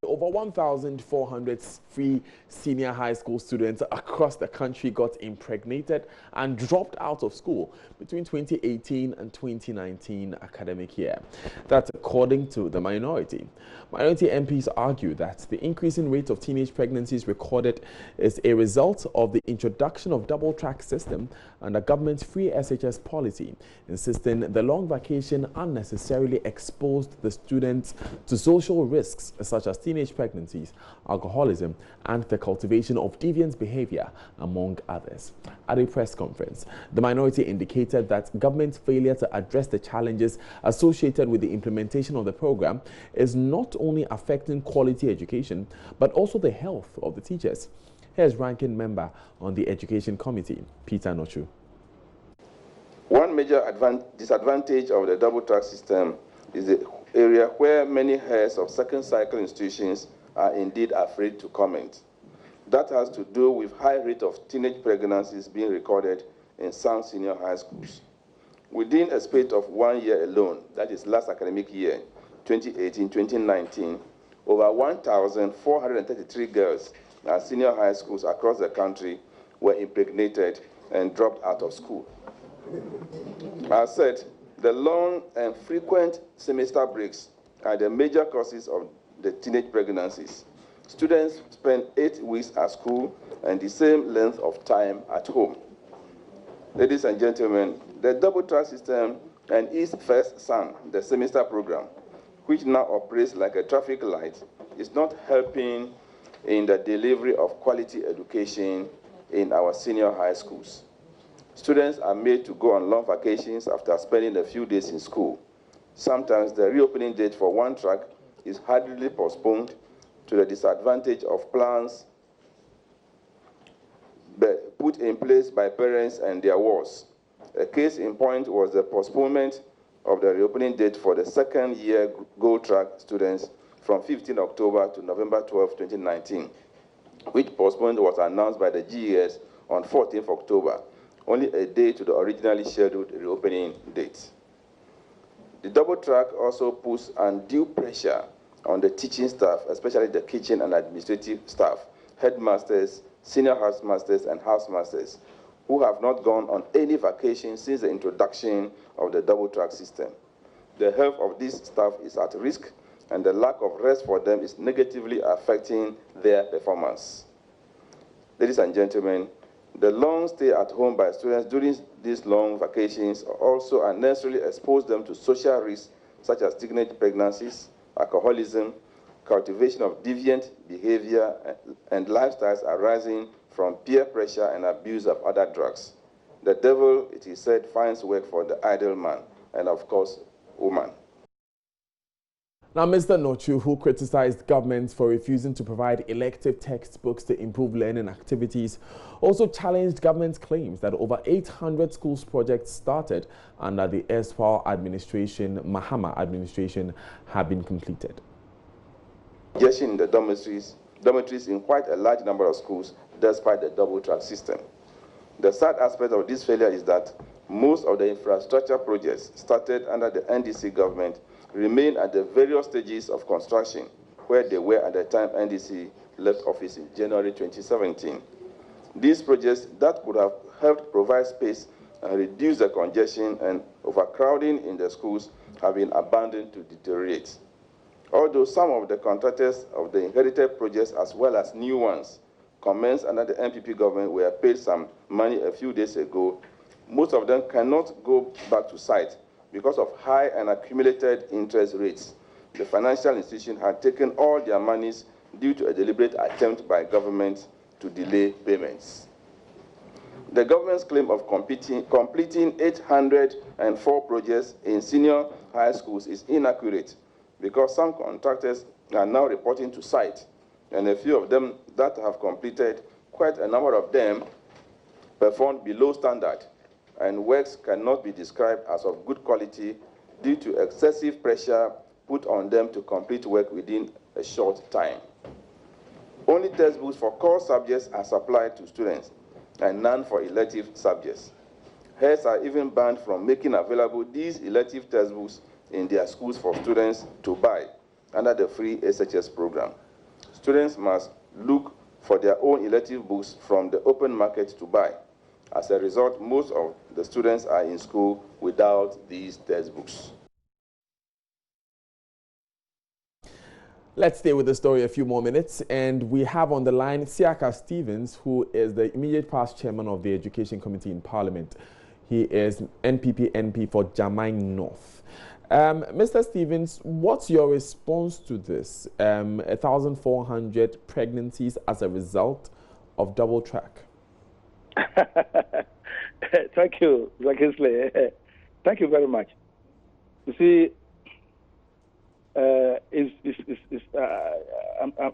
over 1,400 free senior high school students across the country got impregnated and dropped out of school between 2018 and 2019 academic year. That's according to the minority. Minority MPs argue that the increasing rate of teenage pregnancies recorded is a result of the introduction of double-track system and the government's free SHS policy, insisting the long vacation unnecessarily exposed the students to social risks such as teenage pregnancies, alcoholism, and the cultivation of deviant behavior, among others. At a press conference, the minority indicated that government's failure to address the challenges associated with the implementation of the program is not only affecting quality education, but also the health of the teachers. Here's ranking member on the Education Committee, Peter Nochu. One major disadvantage of the double-track system is the area where many heads of second-cycle institutions are indeed afraid to comment. That has to do with high rate of teenage pregnancies being recorded in some senior high schools. Within a space of 1 year alone, that is last academic year, 2018-2019, over 1,433 girls at senior high schools across the country were impregnated and dropped out of school. As said, the long and frequent semester breaks are the major causes of the teenage pregnancies. Students spend 8 weeks at school and the same length of time at home. Ladies and gentlemen, the double-track system and its first son, the semester program, which now operates like a traffic light, is not helping in the delivery of quality education in our senior high schools. Students are made to go on long vacations after spending a few days in school. Sometimes the reopening date for one track is hurriedly postponed to the disadvantage of plans put in place by parents and their wards. A case in point was the postponement of the reopening date for the second-year Gold Track students from 15 October to November 12, 2019, which postponement was announced by the GES on 14th October, only a day to the originally scheduled reopening date. The double track also puts undue pressure on the teaching staff, especially the kitchen and administrative staff, headmasters, senior housemasters, and housemasters, who have not gone on any vacation since the introduction of the double track system. The health of this staff is at risk, and the lack of rest for them is negatively affecting their performance. Ladies and gentlemen, the long stay at home by students during these long vacations also unnecessarily expose them to social risks such as teenage pregnancies, alcoholism, cultivation of deviant behavior, and lifestyles arising from peer pressure and abuse of other drugs. The devil, it is said, finds work for the idle man, and of course, woman. Now, Mr. Nochu, who criticized governments for refusing to provide elective textbooks to improve learning activities, also challenged government's claims that over 800 schools projects started under the erstwhile administration, Mahama administration, have been completed. Congestion in the dormitories in quite a large number of schools, despite the double-track system. The sad aspect of this failure is that most of the infrastructure projects started under the NDC government remain at the various stages of construction where they were at the time NDC left office in January 2017. These projects that could have helped provide space and reduce the congestion and overcrowding in the schools have been abandoned to deteriorate. Although some of the contractors of the inherited projects as well as new ones commenced under the NPP government were paid some money a few days ago, most of them cannot go back to site because of high and accumulated interest rates. The financial institution had taken all their monies due to a deliberate attempt by government to delay payments. The government's claim of completing 804 projects in senior high schools is inaccurate because some contractors are now reporting to site, and a few of them that have completed, quite a number of them performed below standard, and works cannot be described as of good quality due to excessive pressure put on them to complete work within a short time. Only textbooks for core subjects are supplied to students, and none for elective subjects. Heads are even banned from making available these elective textbooks in their schools for students to buy under the free SHS program. students must look for their own elective books from the open market to buy. As a result, most of the students are in school without these textbooks. Let's stay with the story a few more minutes, and we have on the line Siaka Stevens, who is the immediate past chairman of the Education Committee in Parliament. He is NPP MP for Jamai North. Mr. Stevens, what's your response to this? 1,400 pregnancies as a result of double track. Thank you, Kingsley. Thank you very much. You see,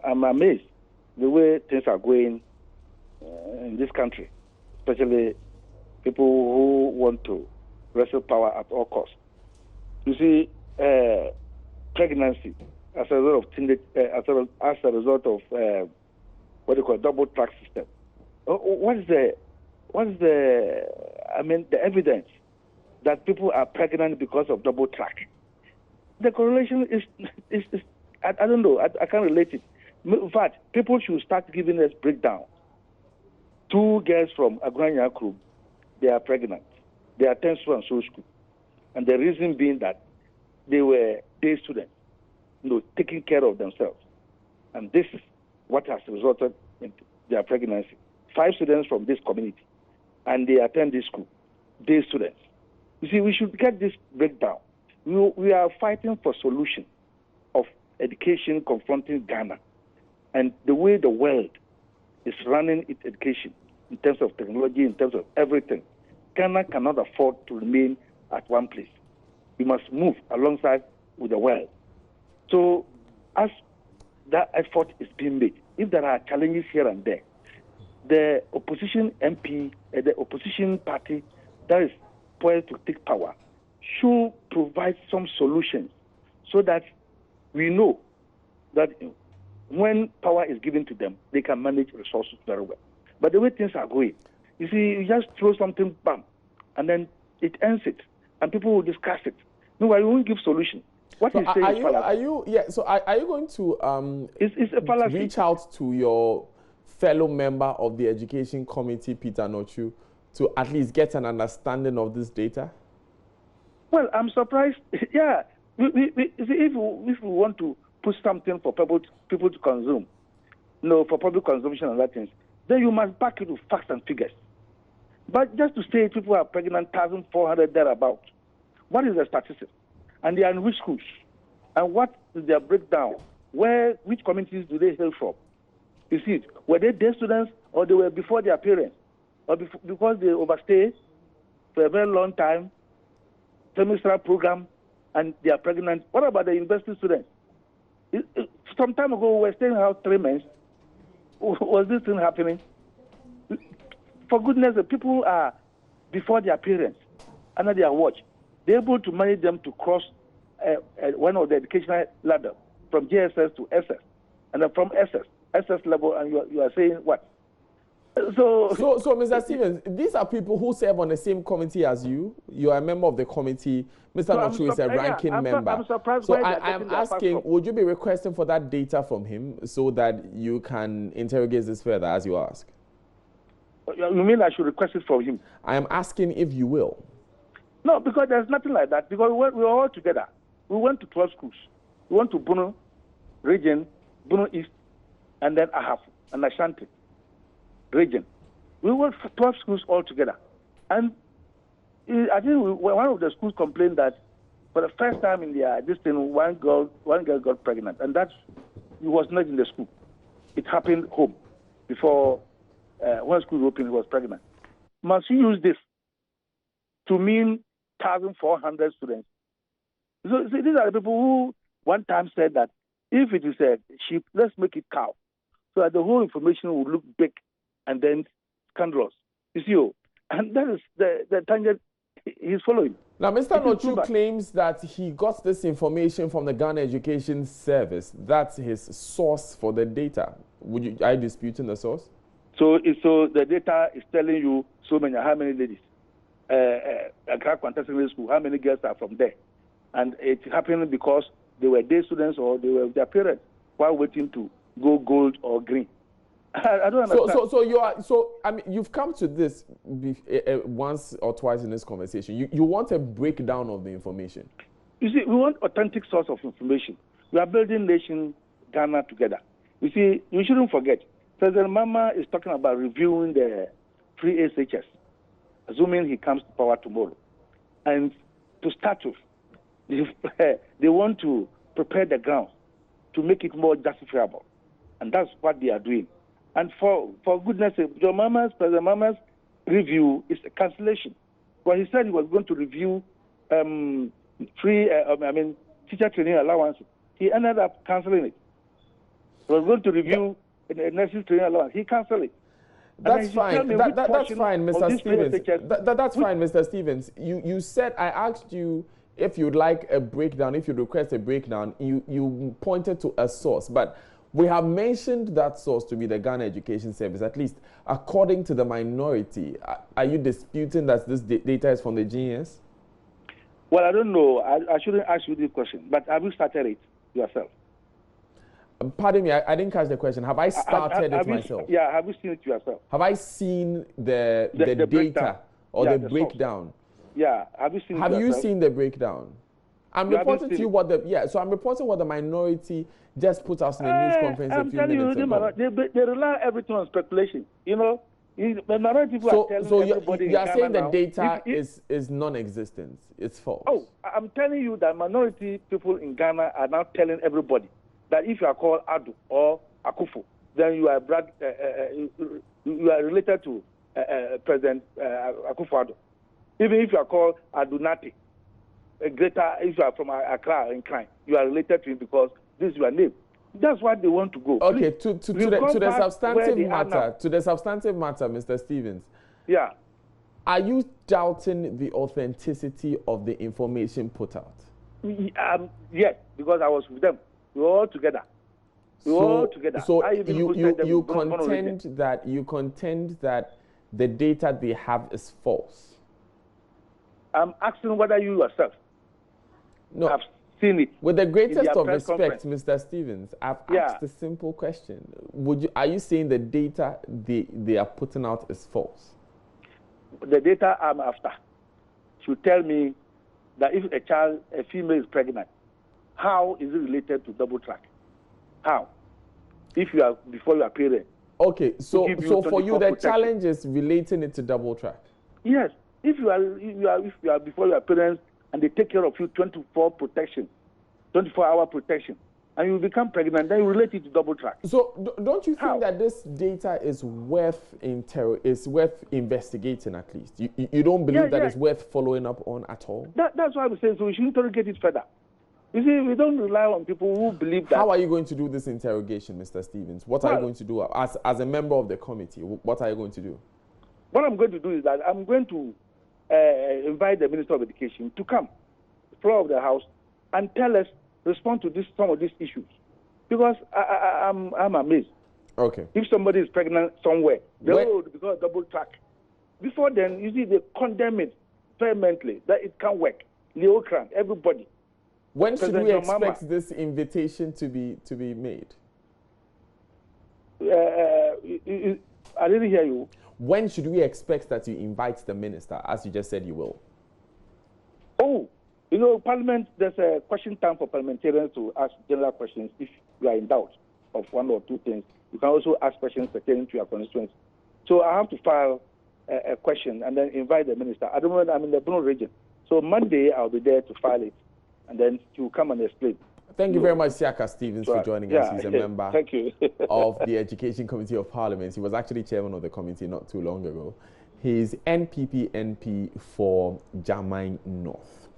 I'm amazed the way things are going in this country, especially people who want to wrestle power at all costs. You see, pregnancy as a result of what you call double track system. What is the evidence that people are pregnant because of double track? The correlation is I don't know. I can't relate it. In fact, people should start giving us breakdown. 2 girls from Agranya Group, they are pregnant. They attend so and so school, and the reason being that they were day students, taking care of themselves, and this is what has resulted in their pregnancy. 5 students from this community, and they attend this school, day students. You see, we should get this breakdown. We are fighting for solution of education confronting Ghana and the way the world is running its education in terms of technology, in terms of everything. Ghana cannot afford to remain at one place. We must move alongside with the world. So as that effort is being made, if there are challenges here and there, the opposition MP, the opposition party that is poised to take power should provide some solutions so that we know that when power is given to them, they can manage resources very well. But the way things are going, you see, you just throw something, bam, and then it ends it, and people will discuss it. No, I won't give solution. What so is saying is fallacy. Are you going to it's a fallacy. Reach out to your fellow member of the Education Committee, Peter Nochu, to at least get an understanding of this data? Well, I'm surprised. Yeah, if we want to put something for people to consume, for public consumption and other things, then you must back it with facts and figures. But just to say people are pregnant, 1,400 thereabout, what is the statistics? And they are in which schools? And what is their breakdown? Which communities do they hail from? You see, were they day students or they were before their parents? Or because they overstayed for a very long time, semester program, and they are pregnant? What about the university students? Some time ago, we were staying out 3 months. Was this thing happening? For goodness sake, people are before their parents, under their watch. They're able to manage them to cross one of the educational ladder from JSS to SS, and then from SS level, and you are saying what? So, Mr. Stevens, these are people who serve on the same committee as you. You are a member of the committee. Mr. Nochu is a ranking member. I'm surprised. So I'm asking, would you be requesting for that data from him so that you can interrogate this further as you ask? You mean I should request it from him? I am asking if you will. No, because there's nothing like that. Because we were all together. We went to 12 schools. We went to Bono region, Bono East, and then Ahaf and Ashanti region. We went for 12 schools all together. And I think one of the schools complained that for the first time in their one girl got pregnant, and that he was not in the school. It happened home before when school opened, he was pregnant. Must you use this to mean 1,400 students? So these are the people who one time said that if it is a sheep, let's make it cow, so that the whole information will look big and then scandalous. You see, and that is the tangent he's following. Now, Mr. Nochu claims that he got this information from the Ghana Education Service. That's his source for the data. Are you disputing the source? So the data is telling you how many ladies, Secondary School, how many girls are from there. And it happened because they were day students or they were with their parents while waiting to go gold or green. I don't understand. I mean, you've come to this once or twice in this conversation. You want a breakdown of the information. You see, we want authentic source of information. We are building nation Ghana together. You see, you shouldn't forget, President Mama is talking about reviewing the free SHS, assuming he comes to power tomorrow. And to start with, they want to prepare the ground to make it more justifiable. And that's what they are doing. And for goodness sake, President Mama's review is a cancellation. Well, he said he was going to review teacher training allowance. He ended up cancelling it. He was going to review the nurses training allowance. He canceled it. That's fine. That's fine, Mr. Stevens. That's fine, Mr. Stevens. You said, I asked you if you'd like a breakdown, if you'd request a breakdown. You pointed to a source, but we have mentioned that source to be the Ghana Education Service, at least according to the minority. Are you disputing that this data is from the GS? Well, I don't know. I shouldn't ask you this question, but have you started it yourself? Pardon me, I didn't catch the question. Have I started it myself? Yeah, have you seen it yourself? Have I seen the data breakdown. or the breakdown? Yeah, have you seen it Have yourself? you seen the breakdown? I'm reporting to you what so I'm reporting what the minority just put us in a news conference a few minutes ago. They rely everything on speculation. You know, the minority people are telling everybody. You are saying the data is non-existent. It's false. Oh, I'm telling you that minority people in Ghana are now telling everybody that if you are called Adu or Akufo, then you are you are related to President Akufo-Addo. Even if you are called Adunati, if you are from Accra in crime, you are related to him because this is your name. That's why they want to go. Okay, to the substantive matter, Mr. Stevens. Yeah. Are you doubting the authenticity of the information put out? Yes, because I was with them. We were all together. So you contend that the data they have is false. I'm asking whether you yourself have seen it. With the greatest of respect, Mr. Stevens, I've asked a simple question. Are you saying the data they are putting out is false? The data I'm after should tell me that if a female is pregnant, how is it related to double track? How? If you are before your period. Okay, so for you the challenge is relating it to double track. Yes. If you are before your parents and they take care of you 24-hour protection, and you become pregnant, then you relate it to double track. So don't you think that this data is worth investigating at least? You don't believe that it's worth following up on at all? That's why I'm saying so we should interrogate it further. You see, we don't rely on people who believe that. How are you going to do this interrogation, Mr. Stevens? What are you going to do as a member of the committee? What are you going to do? What I'm going to do is that I'm going to invite the Minister of Education to come, floor of the House, and respond to some of these issues, because I'm amazed. Okay. If somebody is pregnant somewhere, because of double track. Before then, you see, they condemn it vehemently that it can't work. Leo Cran, everybody. When should we expect this invitation to be made? I didn't hear you. When should we expect that you invite the minister, as you just said you will? Oh, you know, Parliament, there's a question time for parliamentarians to ask general questions if you are in doubt of one or two things. You can also ask questions pertaining to your constituency. So I have to file a question and then invite the minister. At the moment, I'm in the Bruno region. So Monday, I'll be there to file it, and then to come and explain. Thank you very much, Siaka Stevens, for joining us. He's a member Thank you. of the Education Committee of Parliament. He was actually chairman of the committee not too long ago. He's NPP MP for Jamine North.